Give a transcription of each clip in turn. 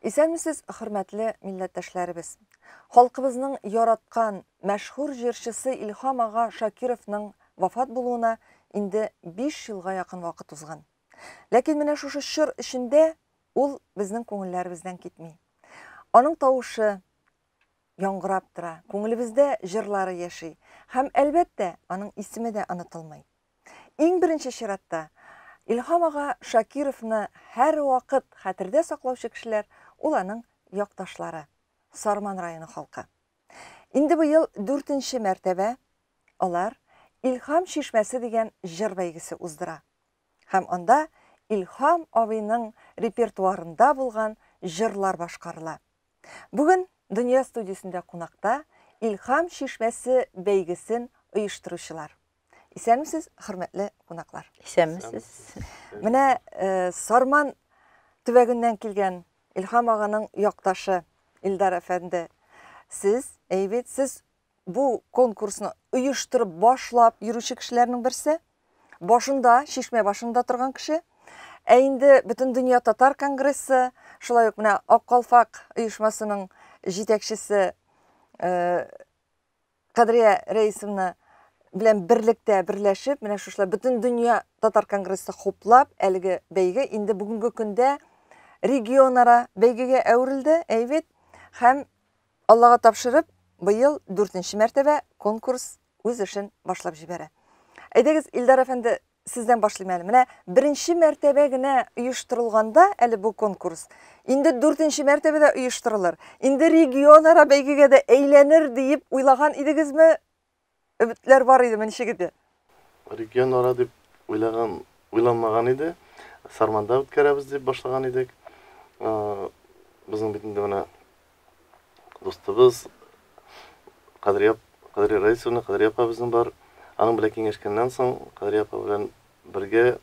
Исәнмесез, хөрмәтле милләттәшләребез. Халкыбызның яраткан мәшһүр җырчысы Илһам ага Шакировның вафат булуына инде 5 елга якын вакыт узган. Ләкин менә шушы шыр эчендә ул безнең күңелләребездән китми. Аның тавышы яңгырап тора, күңелебездә җырлары яши һәм әлбәттә аның исеме дә онытылмый. Иң беренче чиратта Илһам ага Шакировны һәр вакыт хәтердә саклаучы кешеләр ул аның якташлары, Сарман районы халкы. Инде бу ел 4нче мәртәбә алар Илһам чишмәсе дигән җыр бәйгесе уздыра. Һәм анда Илһам абыйның репертуарында булган җырлар башкарыла. Бүген Дөнья студиясендә кунакта Илһам чишмәсе бәйгесен оештыручылар. Исәнмесез, хөрмәтле кунаклар. Исәнмесез. Менә Сарман төбәгеннән килгән Илһам аганың якташы Илдар әфәнде, сез бу конкурсны оештырып башлап йөрүче кешеләрнең берсе, башында, чишмә башында торган кеше, инде бөтен дөнья татар конгрессы, шулай ук менә Ак калфак оешмасының җитәкчесе Кадрия Рәисовна белән берләшеп, менә шушлар бөтен дөнья татар конгрессы хуплап, әлеге бәйге инде бүгенге көндә регионара бәйгегә әверелде, әйбет, һәм Аллага тапшырып, быел 4нче мәртәбә конкурс үз эшен башлап җибәрә. Әйдәгез, Илдар әфәнде, сездән башлыйм әле. Менә 1нче мәртәбә генә оештырылганда әле бу конкурс, инде 4нче мәртәбәдә оештырылыр, инде регионара бәйгегә дә әйләнер дип уйлаган идегезме? Өметләр бар иде, ничек иде? Регионара дип уйламаган иде. Сарманда үткәрәбез дип башлаган идек. Безнең бит инде менә достыбыз Кадрия Рәисовна, Кадрия апа безнең бар. Аның белән киңәшкәннән соң Кадрия апа белән бергә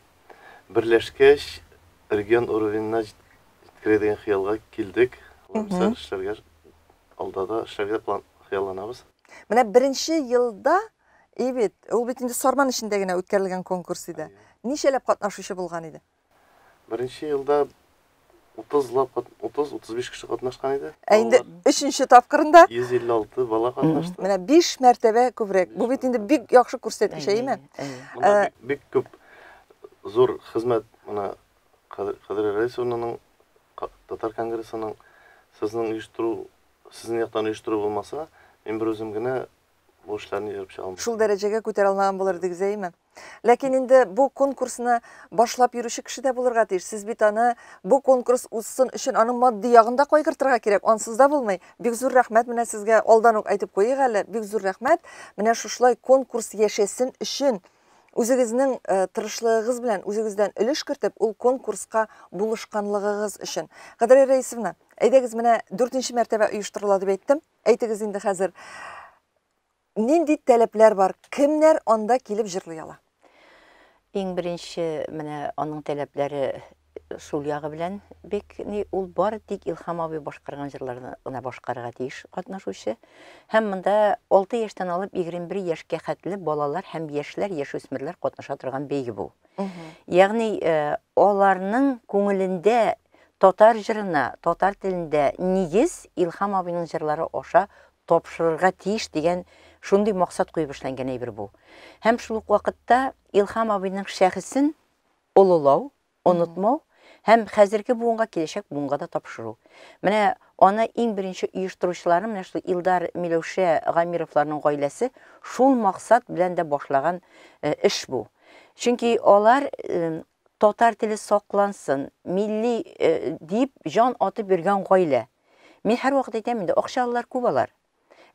берләшкәч регион уровенена җиткерә дигән хыялга килдек. Эшләргә алда да эшләргә хыялланабыз. Менә 1нче елда, әйбет, ул бит инде Сарман эчендә генә үткәрелгән конкурс иде. Ничәләп катнашучы булган иде? 1нче елда 30-35 кеше катнашкан иде. Инде 3нче тапкырында 156 бала катнашты. Менә 5 мәртәбә күбрәк. Бу бит инде бик яхшы күрсәткеч, әйме? Бик күп зур хезмәт менә Кадрия Рәисовнаның татар конгрессының сезнең яктан оештыру булмаса, мен бер үзем генә бу эшләрне йөреп чыгам. Шул дәрәҗәгә күтәрә алмаган булыр дигез, әйме? Ләкин инде бу конкурсны башлап йөрүче кеше дә булырга тиеш. Сез бит аны бу конкурс узсын өчен аның матди ягында кайгыртырга кирәк. Ансыз да булмый. Бик зур рәхмәт менә сезгә алдан ук әйтеп куйыйк әле. Бик зур рәхмәт. Менә шушлай конкурс яшәсен өчен үзегезнең тырышлыгыгыз белән үзегездән өлеш кертеп, ул конкурска булышканлыгыгыз өчен. Кадрия Рәисовна, әйдәгез, менә 4нче мәртәбә оештырыла дип әйттем. Әйтегез инде хәзер. Нинди таләпләр бар? Кемнәр анда килеп җырлый ала? Иң беренче менә аның таләпләре шул ягы белән бик ул бар тик Илһам абый башкарган җырларны гына башкарырга тиеш катнашучы. Һәм монда 6 яшьтән алып 21 яшькә хәтле балалар һәм яшьләр, яшүсмерләр катнаша торган бәйге бу. Ягъни аларның күңелендә татар җырына, татар телендә нигез Илһам абыйның җырлары аша тапшырырга тиеш дигән шундый максат куеп эшләнгән әйбер бу. Һәм шул ук вакытта Илһам абыйның шәхесен олылау, онытмау һәм хәзерге буынга киләчәк буынга да тапшыру. Менә аны иң беренче оештыручылары менә шул Илдар Миләүшә Гамировларның гаиләсе шул максат белән дә башлаган эш бу. Чөнки алар татар теле саклансын, милли дип җан атып биргән гаилә. Мин һәр вакыт әйтәм инде, акчалар күп алар.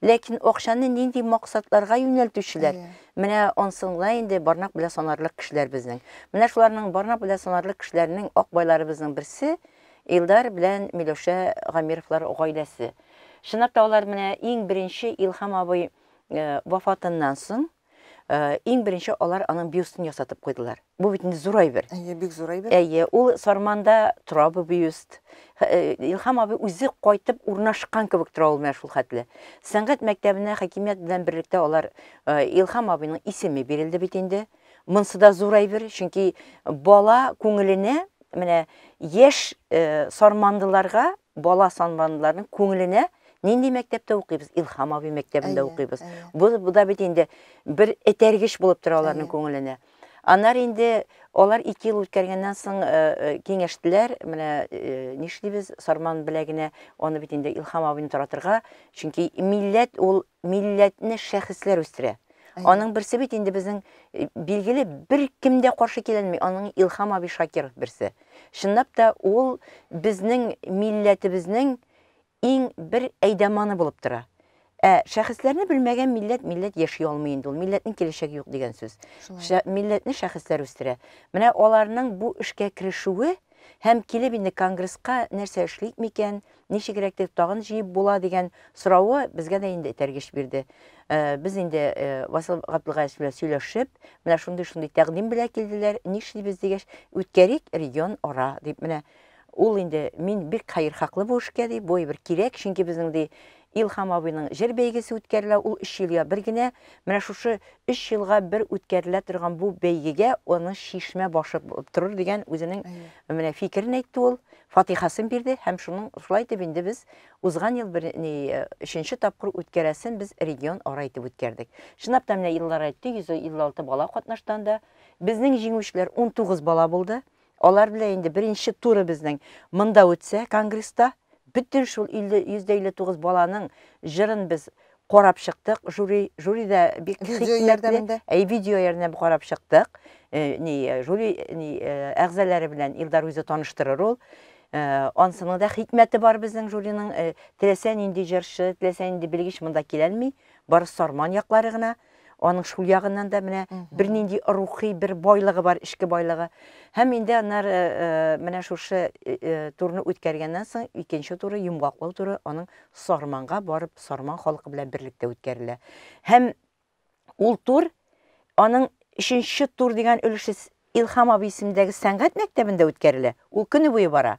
Ләкин акчаны нинди максатларга юнәлтүчеләр? Менә ансыңла инде барнак белән санарлык кешеләр безнең. Менә шуларның барнак белән санарлык кешеләрнең ак байларыбызның берсе Илдар белән Миләүшә Гамировлар гаиләсе. Шуннан да алар менә иң беренче Илһам абый вафатыннан соң иң беренче алар аның бюстын ясатып куйдылар. Бу бит инде зур әйбер. Бик зур әйбер. Ул Сарманда тора бу бюст. Илһам абый үзе кайтып урнашкан кебек тора ул менә шул хәтле. Сәнгать мәктәбенә хакимият белән берлектә алар Илһам абыйның исеме бирелде бит инде. Монсы да зур әйбер, чөнки бала күңеленә менә яшь сармандыларга бала санбанларның күңеленә нинди мәктәптә укыйбыз? Илһам абый мәктәбендә укыйбыз. Бу да бит инде бер этәргеч булып тора аларның күңеленә. Аннар инде алар 2 ел үткәргәннән соң киңәштеләр, менә нишлибез Сарман беләгенә аны бит инде Илһам абыйны таратырга, чөнки милләт ул милләтне шәхесләр үстерә. Аның берсе бит инде безнең билгеле бер кемдә каршы киләлми, аның Илһам абый Шакиров берсе. Шунлап та ул безнең милләтебезнең иң бер әйдәманы булып тора. Шәхесләрне белмәгән милләт яши алмый инде ул. Милләтнең киләчәге юк дигән сүз. Милләтне шәхесләр үстерә. Менә аларның бу эшкә керешүе һәм килеп инде конгресска нәрсә эшлик микән, ничегрәк дип тагын җыеп була дигән сорауы безгә дә инде этәргеш бирде. Без инде Васил Габдулгаев белән сөйләшеп, менә шундый тәкъдим белән килделәр. Нишлибез дигәч, үткәрик регион ара дип менә ул инде мин бик хәер хаклы бу эшкә дип, бу бер кирәк, чөнки безнең ди Илһам абыйның җыр бәйгесе үткәрелә, ул 3 елга бер генә. Менә шушы 3 елга бер үткәрелә торган бу бәйгегә аны шишмә башы торыр дигән үзенең менә фикерен әйтте ул. Фатихасын бирде һәм шуның шулай итеп инде без узган ел 3нче тапкыр үткәрәсен без регион ара итеп үткәрдек. Шунлап та менә еллар әйтте, 156 бала катнаштанда. Безнең җиңүчеләр 19 бала булды. Алар белән инде беренче туры безнең монда үтсә конгресста bütün şul 159 баланың җырын без карап чыктык. Жюридә бик хикмәтле видео ярдәмендә карап чыктык. Жюри әгъзалары белән Илдар үзе таныштырыр ул. Ансының да хикмәте бар безнең жюриның. Теләсә нинди җырчы, теләсә нинди белгеч монда киләлми, бары Сарман яклары гына. Аның шул ягыннан да менә бер нинди рухи бер байлыгы бар, ишке байлыгы. Һәм инде аннар менә шушы турны үткәргәннән соң икенче туры йомгаклау туры аның Сарманга барып, Сарман халкы белән берлектә үткәрелә. Һәм ул тур аның 3нче тур дигән өлеше Илһам абый исемендәге сәнгать мәктәбендә үткәрелә. Ул көне буе бара.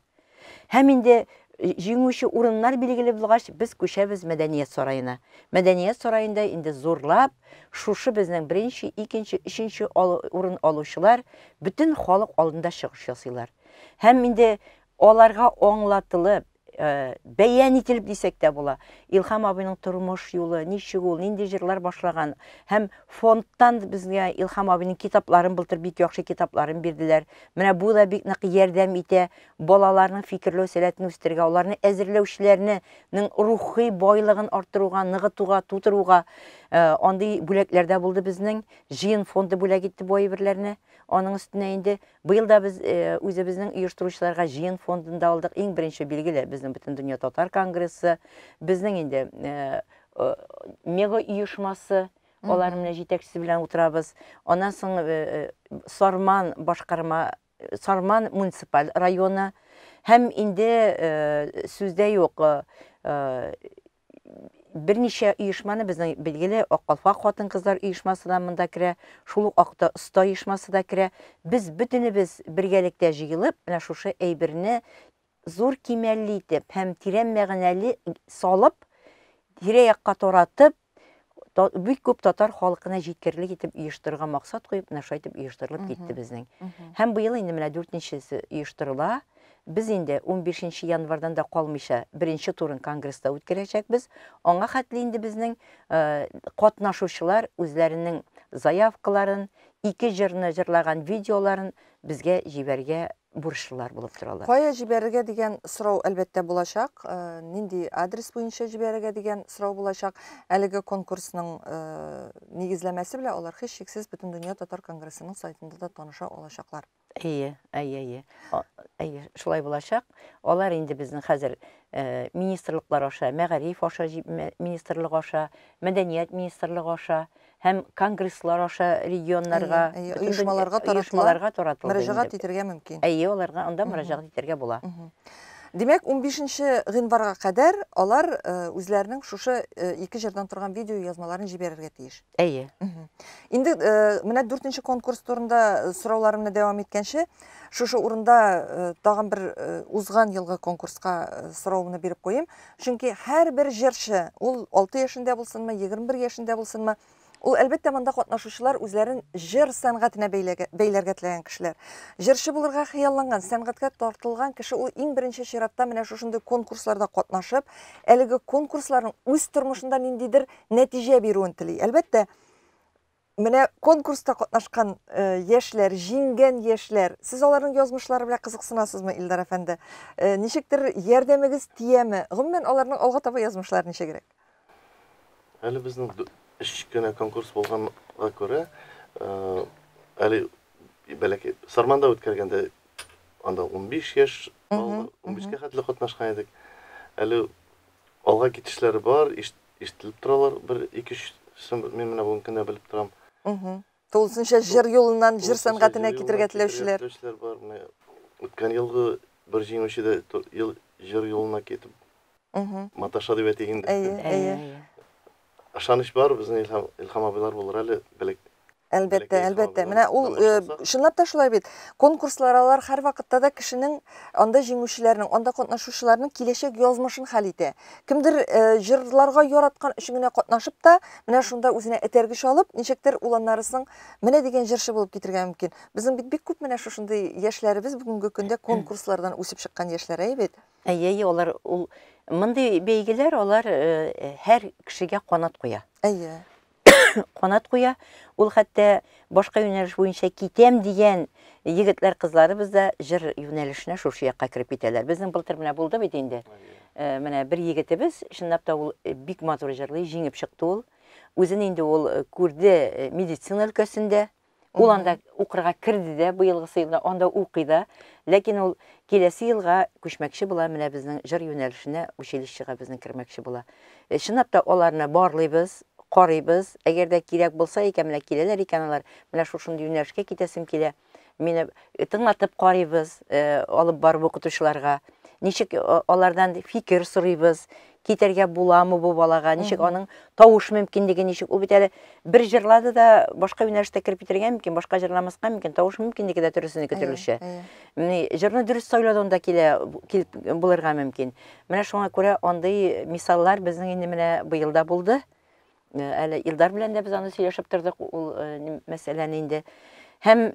Һәм инде җиңүче урыннар билгеле булгач, без күчәбез Мәдәният сараена. Мәдәният сараенда инде зурлап, шушы безнең 1нче, 2нче, 3нче урын алучылар бүтән халык алдында чыгыш ясыйлар. Һәм инде аларга аңлатылып, бәян ителеп дисәк тә була. Илһам абыйның тормыш юлы, ничек ул, нинди җырлар башлаган. Һәм фондтан безгә Илһам абыйның китапларын былтыр бик яхшы китапларын бирделәр. Менә бу да бик нык ярдәм итә балаларның фикерләү сәләтен үстергә, аларны әзерләүчеләрнең рухи байлыгын арттыруга, ныгытуга, тутыруга андый бүләкләрдә булды безнең. Җыен фонды бүләк итте бу әйберләрне. Аның өстенә инде быел да без үзебезнең оештыручыларга җыен фондында алдык. Иң беренче билгеле безнең бөтен дөнья татар конгрессы, безнең инде мега оешмасы, алар менә җитәкчесе белән утырабыз. Аннан соң Сарман башкарма, Сарман муниципаль районы һәм инде сүздә юк берничә оешманы безнең билгеле Аккалфак хатын-кызлар оешмасы да монда керә, шул ук Акта оста оешмасы да керә. Без бөтенебез бергәлектә җыелып, менә шушы әйберне зур кимәлле итеп һәм тирән мәгънәле салып, тирә-якка таратып, бик күп татар халкына җиткерлек итеп оештырырга максат куеп, менә шулай итеп оештырылып китте безнең. Һәм быел инде менә 4нчесе оештырыла. Biz indi 15 январдан да калмыйча беренче турын конгресста үткәрәчәкбез. Аңа хәтле инде безнең катнашучылар үзләренең заявкаларын, 2 җырны җырлаган видеоларын безгә җибәргә бурычлылар булып торалар. Кая җибәрергә дигән сорау әлбәттә булачак. Нинди адрес буенча җибәрергә дигән сорау булачак. Әлеге конкурсның нигезләмәсе белән алар һичшиксез бөтен дөнья татар конгрессының сайтында да таныша алачаклар. Әйе. Шулай булачак. Алар инде безнең хәзер министрлыклар аша, мәгариф аша министрлык аша, мәдәният министрлыгы аша һәм конгресслар аша регионнарга, оешмаларга таратылды. Мөрәҗәгать итәргә мөмкин. Аларга анда мөрәҗәгать итәргә була. Димәк, 15 гыйнварга кадәр алар үзләренең шушы 2 җырдан торган видео язмаларын җибәрергә тиеш. Инде менә 4нче конкурс турында сорауларымны дәвам иткәнче, шушы урында тагын бер узган елгы конкурска соравымны биреп куйым. Чөнки һәр бер җырчы, ул 6 яшендә булсынмы, 21 яшендә булсынмы, Ул әлбәттә монда катнашучылар үзләрен җыр сәнгатенә бәйләргә теләгән кешеләр. Җырчы булырга хыялланган, сәнгатькә тартылган кеше ул иң беренче чиратта менә шушындый конкурсларда катнашып, әлеге конкурсларның үз тормышында ниндидер нәтиҗә бирүен тели. Әлбәттә, менә конкурста катнашкан яшьләр, җиңгән яшьләр, сез аларның язмышлары белән кызыксынасызмы, Илдар әфәнде? Ничектер ярдәмегез тиәме? Гомумән аларның алга таба язмышлары ничегрәк? Әле безнең 3 кенә конкурс булганга күрә, әле бәләкәй Сарманда үткәргәндә анда 15 яшь, 15-кә хәтле катнашкан идек. Әле алга китешләре бар, ишетелеп торалар, 1-2 мен менә бүген кенә белеп торам. Тулысынча җыр юлыннан җыр сәнгатенә китергә теләүчеләр бар. Үткән елгы бер җиңүче дә җыр юлына китеп маташа дип әйтегән. Ышаныч бар, безнең Илһам абыйлар булыр әле, белек. Әлбәттә. Менә ул чынлап та шулай бит. Конкурслар һәр вакытта да кешенең, анда җиңүчеләрнең, анда катнашучыларның киләчәк язмышын хәл итә. Кемдер җырларга яраткан өчен генә катнашып та, менә шунда үзенә этәргеч алып, ничектер ул аннарысын менә дигән җырчы булып китергә мөмкин. Безнең бик күп менә шушындый яшьләребез бүгенге көндә конкурслардан үсеп чыккан яшьләр бит. Алар ул мондый бәйгеләр һәр кешегә канат куя. Канат куя. Ул хәтта башка юнәлеш буенча китәм дигән егетләр, кызлары бездә җыр юнәлешенә шушы якка кирип китәләр. Безнең былтыр менә булды бит инде. Менә бер егетебез, чынлап та ул бик матур җырлый, җиңеп чыкты ул. Үзен инде ул күрде медицина өлкәсендә. Ул анда укырга кирде дә, быелгысы елда анда укый да. Ләкин ул киләсе елга күчмәкче була, менә безнең җыр юнәлешенә, училищега безнең кирмәкче була. Чынлап та аларны барлыйбыз, карыйбыз. Әгәр дә кирәк булса икән, менә киләләр икән алар, менә шушындый юнәлешкә китәсем килә. Мине тыңлатып карыйбыз, алып барып укытучыларга. Ничек алардан фикер сорыйбыз, китәргә буламы бу балага, ничек аның тавыш мөмкинлеге, ничек ул бит әле бер җырлады да башка юнәлештә кирип китергә мөмкин, башка җырламаска мөмкин, тавыш мөмкинлеге дә төресенеке төрлечә. Менә җырны дөрес сайлаудан килеп булырга мөмкин. Менә шуңа күрә андый мисаллар безнең инде менә быелда булды. Әле Илдар белән дә без аны сөйләшеп тордык, ул мәсьәләне инде. Һәм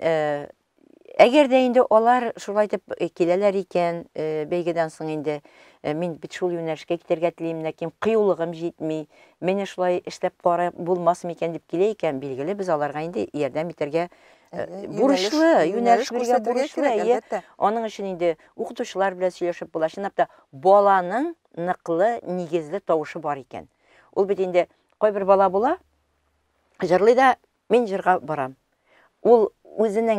әгәр дә инде алар шулай итеп киләләр икән, бәйгедән соң инде мин бит шул юнәлешкә китәргә телим, ләкин кыюлыгым җитми, менә шулай эшләп карап булмасмы икән дип килә икән, билгеле без аларга инде ярдәм итәргә бурычлы, юнәлеш бирергә бурычлы. Аның өчен инде укытучылар белән сөйләшеп була. Чынлап та баланың ныклы, нигезле тавышы бар икән. Ул бит инде кайбер бала була, җырлый да, мин җырга барам. Ул үзенең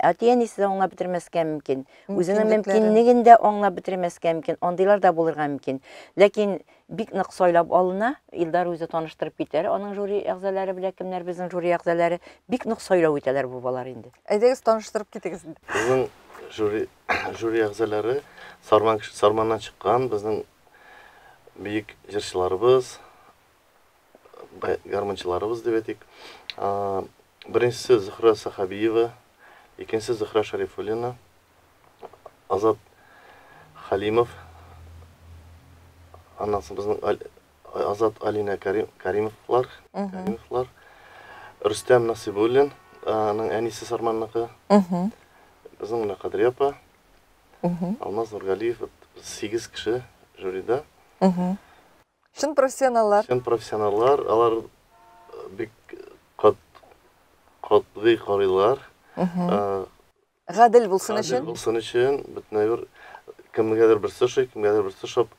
әти-әнисе аңлап бетермәскә мөмкин, үзенең мөмкинлеген дә аңлап бетермәскә мөмкин, андыйлар да булырга мөмкин. Ләкин бик нык сайлап алына, Илдар үзе таныштырып китәр, аның жюри әгъзалары белән кемнәр безнең жюри әгъзалары бик нык сайлау итәләр бу балалар инде. Әйдәгез таныштырып китегез. Безнең жюри әгъзалары Сарманнан чыккан безнең бик җырчыларыбыз, гармончыларыбыз дип әйтик. Беренчесе Зөһрә Сахабиева, икенчесе Зөһрә Шарифуллина, Азат Халимов, аннан соң безнең Азат Алина Каримовлар, Рөстәм Насибуллин, аның әнисе Сарманныкы, безнең менә Кадрия апа, Алмаз Нургалиев, 8 кеше жюрида. Шын профессионаллар, алар бик катгый карыйлар. Гадел булсын өчен. Бөтенләй кемгәдер бер сөши, кемгәдер бер сөшап.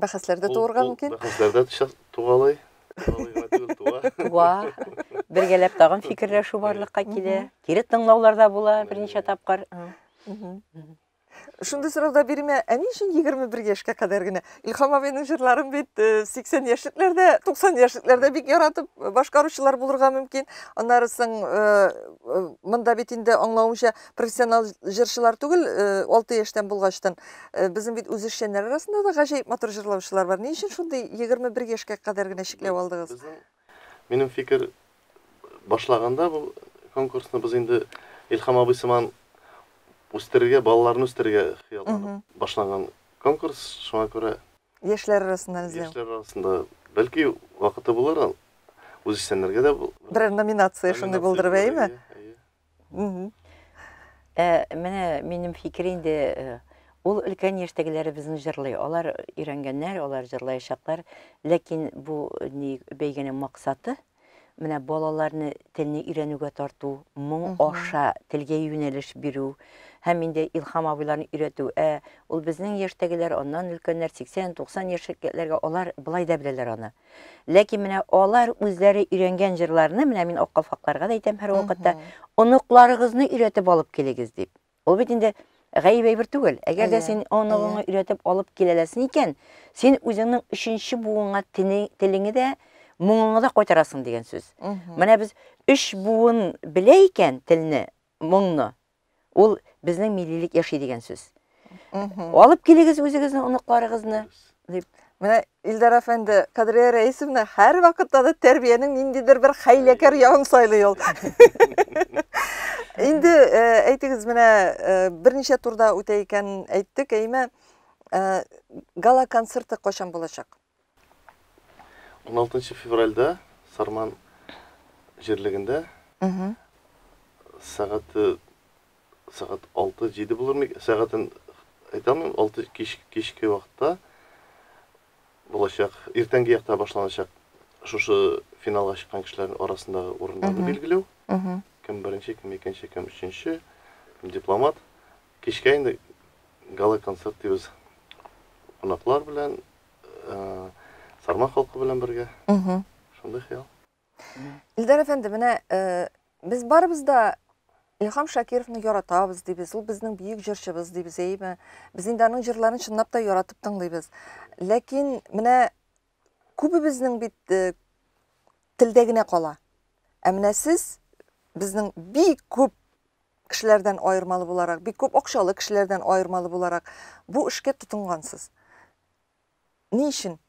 Бәхәсләрдә туырга мөмкин. Бәхәсләрдә тугалый. Туа. Бергәләп тагын фикерләшү барлыкка килә. Кире тыңлауларда була берничә тапкыр. Шундай сорауда бирмә, ни өчен 21 яшькә кадәр генә? Илһам абыйның җырларын бит 80 яшьлекләрдә, 90 яшьлекләрдә бик яратып башкаручылар булырга мөмкин. Аннары соң монда бит инде аңлавымча профессионал җырчылар түгел, 6 яшьтән булгачтан. Безнең бит үзешчәннәр арасында да гаҗәеп матур җырлаучылар бар. Ни өчен шундый 21 яшькә кадәр генә чикләп алдыгыз? Минем фикер башлаганда бу конкурсны без инде Илһам абый сыман үстерергә, балаларны үстерергә хыялланып башланган конкурс, шуңа күрә яшьләр арасында эзләү. Яшьләр арасында бәлки вакыты булыр, үзешчәннәргә дә Бер номинация шундый булдырып әйме? Менә минем фикерендә ул өлкән яшьтәгеләре безнең җырлый. Алар өйрәнгәннәр, алар җырлаячаклар. Ләкин бу ни бәйгенең максаты менә балаларны телне өйрәнүгә тарту, моң аша телгә юнәлеш бирү һәм инде Илһам абыйларны өйрәтү. Ул безнең яшьтәгеләр, аннан өлкәннәр 80-90 яшьтәгеләргә алар былай да беләләр аны. Ләкин менә алар үзләре өйрәнгән җырларны, менә мин ак калфакларга да әйтәм һәр вакытта, оныкларыгызны өйрәтеп алып килегез дип. Ул бит инде гаиб әйбер түгел. Әгәр дә син оныгыңны өйрәтеп алып киләләсен икән, син үзеңнең 3нче буынга телеңне дә моңыңны да кайтарасың дигән сүз. Менә без 3 буын белә икән телне, моңны. Ул безнең миллилек яши дигән сүз. Алып килегез үзегезнең оныкларыгызны дип. Менә Илдар әфәнде, Кадрия Рәисовна һәр вакытта да тәрбиянең ниндидер бер хәйләкәр ягын сайлый ул. Инде әйтегез, менә берничә турда үтә икән әйттек, әйме, гала концерты кайчан булачак? 16 февральдә Сарман җирлегендә сәгать 6-7 булырмы? Сәгатен әйтәм, 6 кичке вакытта булачак. Иртәнге якта башланачак шушы финалга чыккан кешеләрнең арасындагы урыннарны билгеләү. Кем беренче, кем икенче, кем өченче, кем дипломат. Кичкә инде гала концерт дибез. Кунаклар белән, Сарман халкы белән бергә. Шундый хыял. Илдар әфәнде, менә без барыбыз да Илһам Шакировны яратабыз дибез. Ул безнең бөек җырчыбыз дибез, әйме. Без инде аның җырларын чынлап та яратып тыңлыйбыз. Ләкин менә күбебезнең бит телдә генә кала. Менә сез безнең бик күп кешеләрдән аермалы буларак, бик күп акчалы кешеләрдән аермалы буларак бу эшкә тотынгансыз. Ни өчен?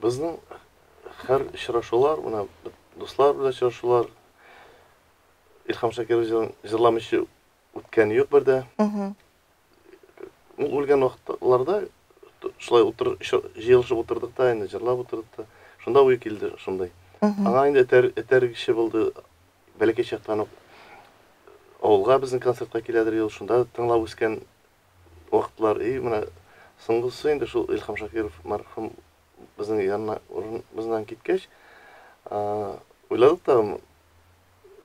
Безнең һәр очрашулар, менә дуслар белән очрашулар, Илһам Шакиров җырламыйча үткән юк бердә. Ул үлгән вакытларда шулай җыелышып утырдык та, инде җырлап утырдык та. Шунда уй килде, шундай. Аңа инде этәр кеше булды. Бәләкәй чактан ук авылга безнең концертка киләдер ел, шунда тыңлап үскән вакытлар. Менә соңгысы инде шул Илһам Шакиров мәрхүм безнең янына безнән киткәч, уйладык та,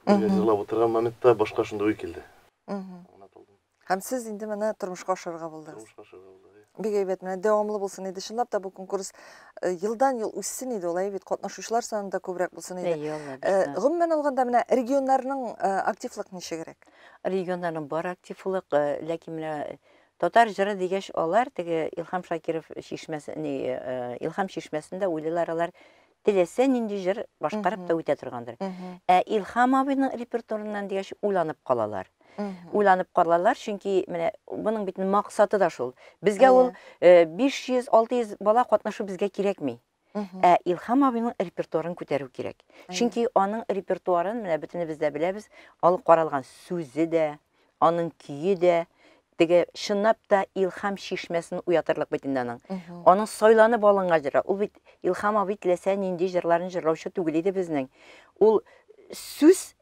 җырлап утырган моментта башка шунда уй килде. Һәм сез инде менә тормышка ашырга булдыгыз. Бик әйбәт, менә дәвамлы булсын иде. Чынлап та бу конкурс елдан-ел үссен иде, улай бит катнашучылар санында күбрәк булсын иде. Гомумән алганда менә регионнарның активлык ничегрәк? Регионнарның бар активлык, ләкин менә татар җыры дигәч алар теге Илһам Шакиров Илһам чишмәсендә уйлыйлар, алар теләсә нинди җыр башкарып та үтә торгандыр. Илһам абыйның репертуарыннан дигәч уйланып калалар. Уйланып калалар, чөнки менә буның бит максаты да шул. Безгә ул 500-600 бала катнашу безгә кирәкми. Илһам абыйның репертуарын күтәрү кирәк. Чөнки аның репертуарын менә бөтенебез дә беләбез, алып каралган сүзе дә, аның көе дә, теге чынлап та Илһам чишмәсен уятырлык бит инде аның. Аның сайланып алынган җыры. Ул бит Илһам абый теләсә нинди җырларын җырлаучы түгел иде безнең. Ул сүз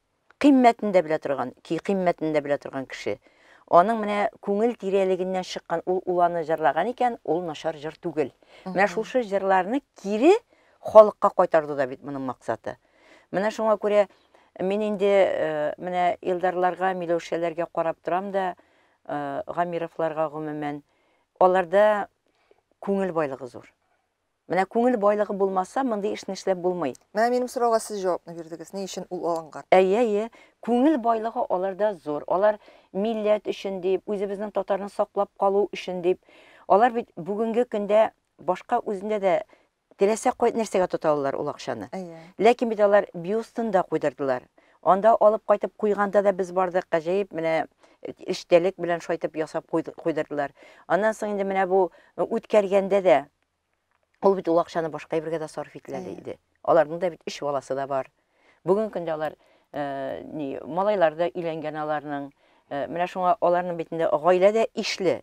кыйммәтендә белә торган, кыйммәтендә белә торган кеше. Аның менә күңел тирәлегеннән чыккан ул аны җырлаган икән, ул начар җыр түгел. Менә шушы җырларны кире халыкка кайтарды да бит моның максаты. Менә шуңа күрә мин инде менә Илдарларга, Миләүшәләргә карап торам да, Гамировларга гомумән, аларда күңел байлыгы зур. Менә күңел байлыгы булмаса, мондый эшне эшләп булмый. Менә минем сорауга сез җавапны бирдегез. Ни өчен ул алынган? Күңел байлыгы аларда зур. Алар милләт өчен дип, үзебезнең татарны саклап калу өчен дип, алар бит бүгенге көндә башка үзендә дә теләсә кайт нәрсәгә тоталар ул акчаны. Ләкин бит алар биостында куйдырдылар. Анда алып кайтып куйганда да без бардык, гаҗәеп менә эштәлек белән шайтып ясап куйдырдылар. Аннан соң инде менә бу үткәргәндә дә ул бит ул акчаны башка бергә дә сарыф ителәде иде. Аларның да бит 3 баласы да бар. Бүгенге көндә алар малайлар да өйләнгән аларның. Менә шуңа аларның битендә гаилә дә ишле.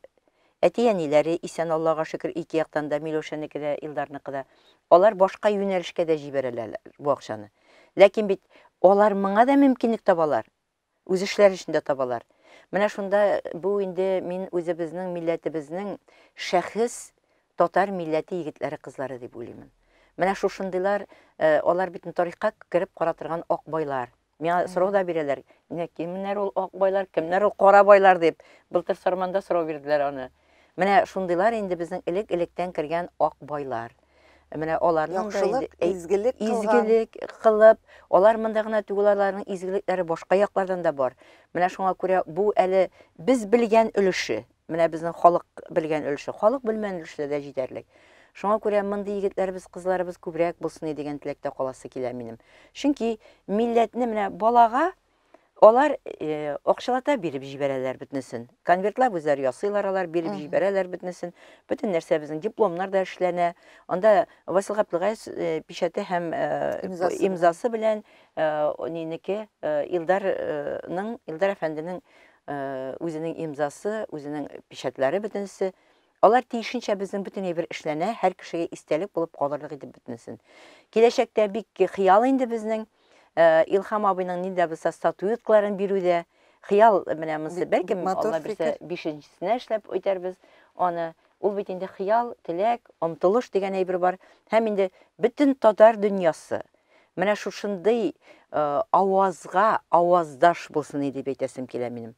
әти-әниләре исән Аллаға шөкер ике яктан да Миләүшәнеке дә, Илдарныкы да. Алар башка юнәлешкә дә җибәрәләр бу акчаны. Ләкин бит алар моңа да мөмкинлек табалар. Үз эшләре өчен дә табалар. Менә шунда бу инде мин үзебезнең милләтебезнең шәхес татар милләте егетләре кызлары дип уйлыймын. Менә шушындыйлар, алар бит тарихка кирип каратырган ак байлар. Миңа сорау да бирәләр. Кемнәр ул ак байлар, кемнәр ул кара байлар дип. Былтыр Сарманда сорау бирделәр аны. Менә шундыйлар инде безнең элек-электән кергән ак байлар. Менә аларның да Яхшылык, изгелек кылган. изгелек кылып, алар монда гына түгел, аларның изгелекләре башка яклардан да бар. Менә шуңа күрә бу әле без белгән өлеше, менә безнең халык белгән өлеше, халык белмәгән өлеше дә җитәрлек. Шуңа күрә монда егетләребез, кызларыбыз күбрәк булсын дигән теләктә каласы килә минем. Чөнки милләтне менә балага алар акчалата биреп җибәрәләр бөтенесен. Конвертлар үзләр ясыйлар, алар биреп җибәрәләр бөтенесен. Бөтен нәрсә безнең дипломнар да эшләнә. Анда Васил Габдулгаев печате һәм имзасы белән нинеке Илдар әфәнденең үзенең имзасы, үзенең печатлары бөтенесе. Алар тиешенчә безнең бөтен әйбер эшләнә, һәр кешегә истәлек булып калырлык иде бөтенесен. Киләчәктә бик хыял инде безнең Илхам абыйның нидә булса статуэткаларын бирүдә, хыял менә монсы бәлкем Алла берсә 5-нчесенә эшләп үтәрбез аны. Ул бит инде хыял, теләк, омтылыш дигән әйбер бар. Һәм инде бөтен татар дөньясы менә шушындый авазга аваздаш булсын дип әйтәсем килә минем.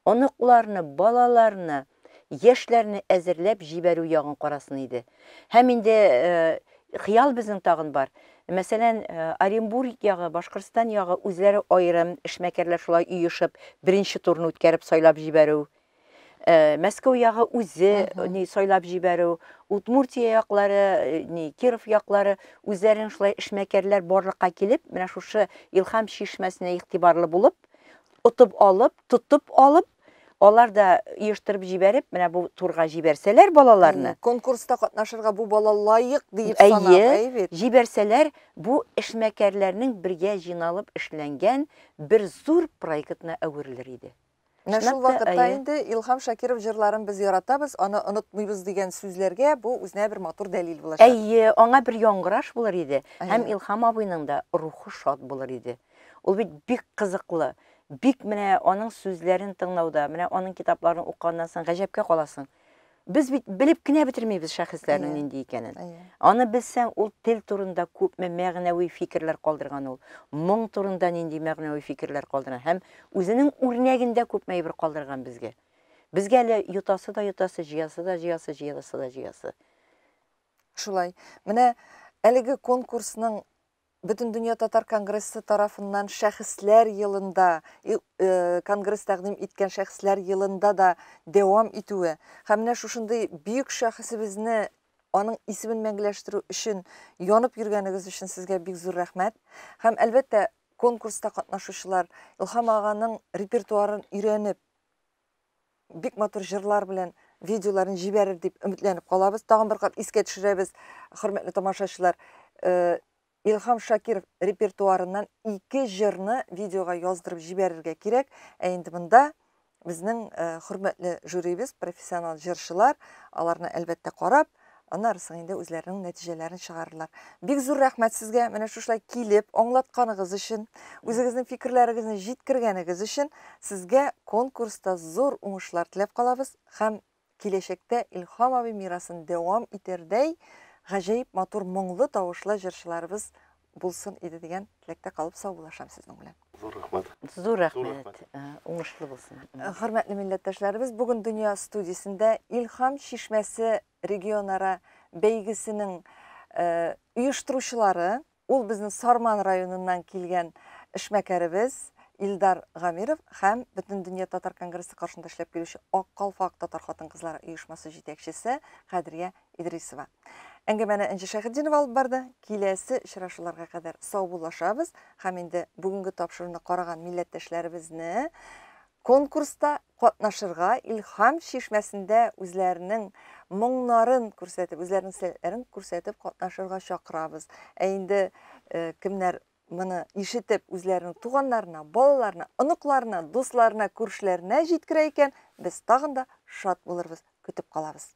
Оныкларны, балаларны, яшьләрне әзерләп җибәрү ягын карасын иде. Һәм инде хыял безнең тагын бар. Мәсәлән, Оренбург ягы, Башкортстан ягы үзләре аерым эшмәкәрләр шулай уешып, беренче турны үткәреп сайлап җибәрү. Мәскәү ягы үзе сайлап җибәрү. Удмуртия яклары, Киров яклары үзләрен шулай эшмәкәрләр барлыкка килеп, менә шушы Илхам чишмәсенә игътибарлы булып, тутып алып, алар да оештырып җибәреп, менә бу турга җибәрсәләр балаларны. Конкурста катнашырга бу бала лайык дип санап, җибәрсәләр, бу эшмәкәрләрнең бергә җыйналып эшләнгән бер зур проектына әверелер иде. Менә шул вакытта инде Илхам Шакиров җырларын без яратабыз, аны онытмыйбыз дигән сүзләргә бу үзенә бер матур дәлил булачак. Аңа бер яңгыраш булыр иде. Һәм Илхам абыйның да рухы шат булыр иде. Ул бит бик кызыклы. Бик менә аның сүзләрен тыңлауда, менә аның китапларын укыганнан соң гаҗәпкә каласың. Без бит белеп кенә бетермибез шәхесләрнең нинди икәнен. Аны белсәң, ул тел турында күпме мәгънәви фикерләр калдырган ул. Моң турында нинди мәгънәви фикерләр калдырган һәм үзенең үрнәгендә күпме әйбер калдырган безгә. Безгә әле ютасы да ютасы, җыясы да җыясы. Шулай. Менә әлеге конкурсның Бөтен дөнья татар конгрессы тарафыннан шәхесләр елында, конгресс тәкъдим иткән шәхесләр елында да дәвам итүе. Һәм менә шушындый бөек шәхесебезне аның исемен мәңгеләштерү өчен янып йөргәнегез өчен сезгә бик зур рәхмәт. Һәм әлбәттә конкурста катнашучылар Илхам аганың репертуарын өйрәнеп, бик матур җырлар белән видеоларын җибәрер дип өметләнеп калабыз. Тагын бер кат искә төшерәбез, хөрмәтле тамашачылар. Илхам Шакиров репертуарыннан 2 җырны видеога яздырып җибәрергә кирәк. Инде монда безнең хөрмәтле жюрибез, профессионал җырчылар, аларны әлбәттә карап, аннарысын инде үзләренең нәтиҗәләрен чыгарырлар. Бик зур рәхмәт сезгә, менә шулай килеп, аңлатканыгыз өчен, үзегезнең фикерләрегезне җиткергәнегез өчен сезгә конкурста зур уңышлар теләп калабыз һәм киләчәктә Илхам абый мирасын дәвам итәрдәй гаҗәеп матур моңлы тавышлы җырчыларыбыз булсын иде дигән теләктә калып саубуллашам сезнең белән. Зур рәхмәт. Зур рәхмәт. Уңышлы булсын. Хөрмәтле милләттәшләребез, бүген Дөнья студиясендә Илхам чишмәсе регионара бәйгесенең оештыручылары, ул безнең Сарман районыннан килгән эшмәкәребез Илдар Гамиров һәм Бөтен дөнья татар конгрессы каршында эшләп килүче Ак калфак татар хатын-кызлары оешмасы җитәкчесе Кадрия Идрисова. Әңгәмәне Энҗе Шәһиддинова алып барды. Киләсе очрашуларга кадәр саубуллашабыз һәм инде бүгенге тапшыруны караган милләттәшләребезне конкурста катнашырга, Илхам чишмәсендә үзләренең моңнарын күрсәтеп, үзләренең сәләтләрен күрсәтеп катнашырга чакырабыз. Инде кемнәр моны ишетеп үзләренең туганнарына, балаларына, оныкларына, дусларына, күршеләренә җиткерә икән, без тагын да шат булырбыз. көтеп калабыз.